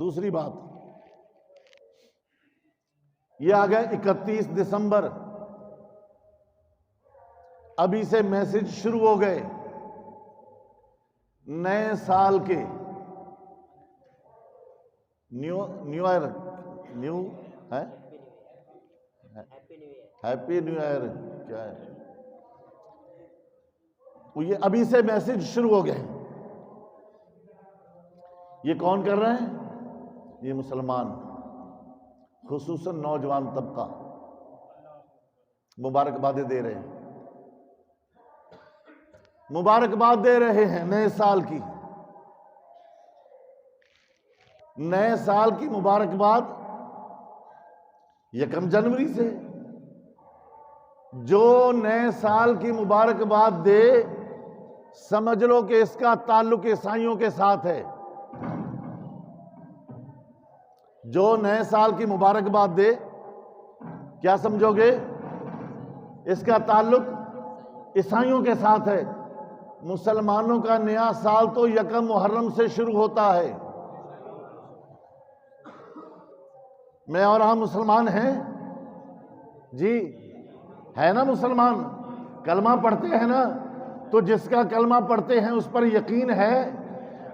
دوسری بات، یہ آ گئے 31 دسمبر، ابھی سے میسج شروع ہو گئے نئے سال کے، نیو ایئر، نیو ہے، ہیپی نیو ایئر کیا ہے وہ، یہ ابھی سے میسج شروع ہو گئے۔ یہ کون کر رہے ہیں؟ یہ مسلمان، خصوصاً نوجوان طبقہ مبارکبادیں دے رہے ہیں، مبارکباد دے رہے ہیں نئے سال کی، نئے سال کی مبارکباد 1 جنوری سے۔ جو نئے سال کی مبارکباد دے سمجھ لو کہ اس کا تعلق عیسائیوں کے ساتھ ہے۔ جو نئے سال کی مبارکباد دے، کیا سمجھو گے؟ اس کا تعلق عیسائیوں کے ساتھ ہے۔ مسلمانوں کا نیا سال تو 1 محرم سے شروع ہوتا ہے۔ میں اور ہم مسلمان ہیں جی، ہے نا مسلمان، کلمہ پڑھتے ہیں نا، تو جس کا کلمہ پڑھتے ہیں اس پر یقین ہے،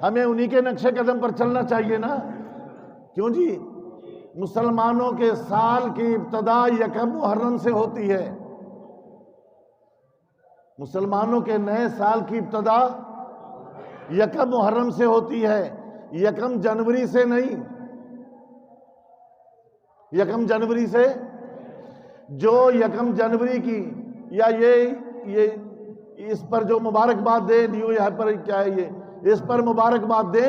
ہمیں انہی کے نقش قدم پر چلنا چاہیے نا، کیوں جی؟ مسلمانوں کے سال کی ابتدا 1 محرم سے ہوتی ہے، مسلمانوں کے نئے سال کی ابتدا 1 محرم سے ہوتی ہے، 1 جنوری سے نہیں۔ 1 جنوری سے، جو 1 جنوری کی یا یہ اس پر جو مبارکباد دے، نیو یہاں پر کیا ہے، یہ اس پر مبارکباد دے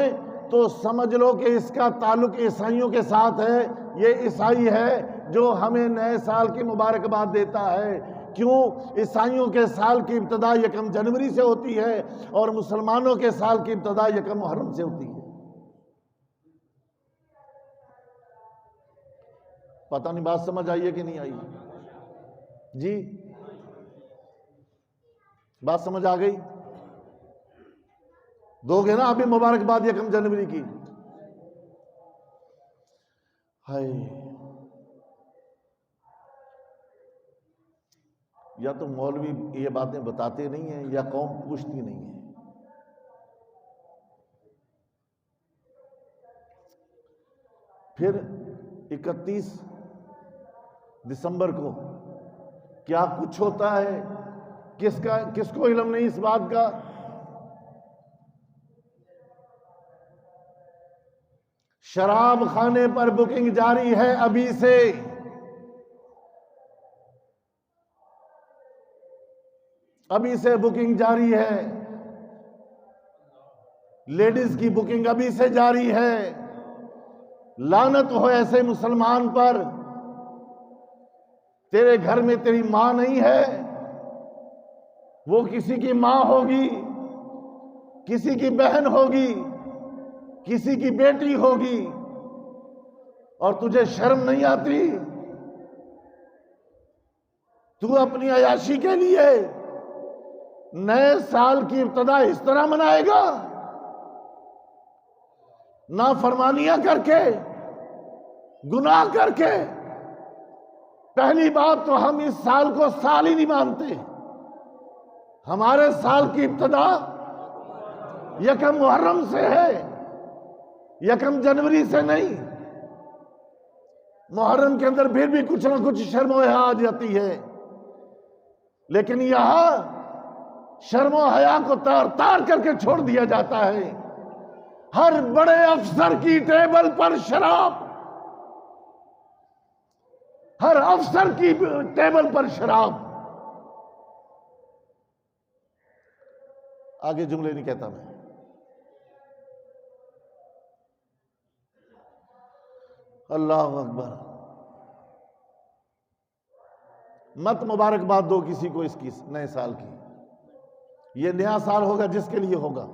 تو سمجھ لو کہ اس کا تعلق عیسائیوں کے ساتھ ہے۔ یہ عیسائی ہے جو ہمیں نئے سال کی مبارکباد دیتا ہے۔ کیوں؟ عیسائیوں کے سال کی ابتدا 1 جنوری سے ہوتی ہے اور مسلمانوں کے سال کی ابتدا 1 محرم سے ہوتی ہے۔ پتہ نہیں بات سمجھ آئی ہے کہ نہیں آئی جی؟ بات سمجھ آ گئی؟ دو گے نا ابھی مبارکباد 1 جنوری کی؟ ہائے، یا تو مولوی یہ باتیں بتاتے نہیں ہیں یا قوم پوچھتی نہیں ہے۔ پھر 31 دسمبر کو کیا کچھ ہوتا ہے، کس کو علم نہیں اس بات کا؟ شراب خانے پر بکنگ جاری ہے ابھی سے، ابھی سے بکنگ جاری ہے، لیڈیز کی بکنگ ابھی سے جاری ہے۔ لعنت ہو ایسے مسلمان پر، تیرے گھر میں تیری ماں نہیں ہے، وہ کسی کی ماں ہوگی، کسی کی بہن ہوگی، کسی کی بیٹی ہوگی، اور تجھے شرم نہیں آتی؟ تو اپنی عیاشی کے لیے نئے سال کی ابتدا اس طرح منائے گا؟ نافرمانیاں کر کے، گناہ کر کے۔ پہلی بات تو ہم اس سال کو سال ہی نہیں مانتے، ہمارے سال کی ابتدا 1 محرم سے ہے، 1 جنوری سے نہیں۔ محرم کے اندر پھر بھی کچھ نہ کچھ شرم و حیا آ جاتی ہے، لیکن یہاں شرم و حیا کو تار کر کے چھوڑ دیا جاتا ہے۔ ہر بڑے افسر کی ٹیبل پر شراب، ہر افسر کی ٹیبل پر شراب۔ آگے جملے نہیں کہتا میں۔ اللہ اکبر۔ مت مبارکباد دو کسی کو اس کی نئے سال کی، یہ نیا سال ہوگا جس کے لیے ہوگا۔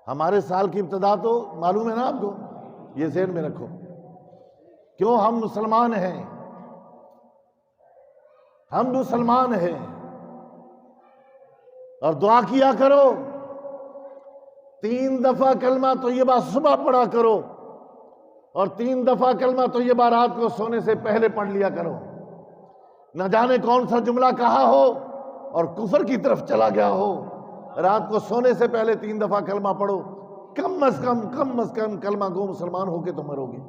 ہمارے سال کی ابتدا تو معلوم ہے نا آپ کو، یہ ذہن میں رکھو۔ کیوں؟ ہم مسلمان ہیں، ہم مسلمان ہیں، اور دعا کیا کرو 3 دفعہ کلمہ طیبہ صبح پڑھا کرو، اور 3 دفعہ کلمہ طیبہ رات کو سونے سے پہلے پڑھ لیا کرو. نہ جانے کون سا جملہ کہا ہو اور کفر کی طرف چلا گیا ہو. رات کو سونے سے پہلے 3 دفعہ کلمہ پڑھو. کم از کم کلمہ گو مسلمان ہو کے تو مرو گے.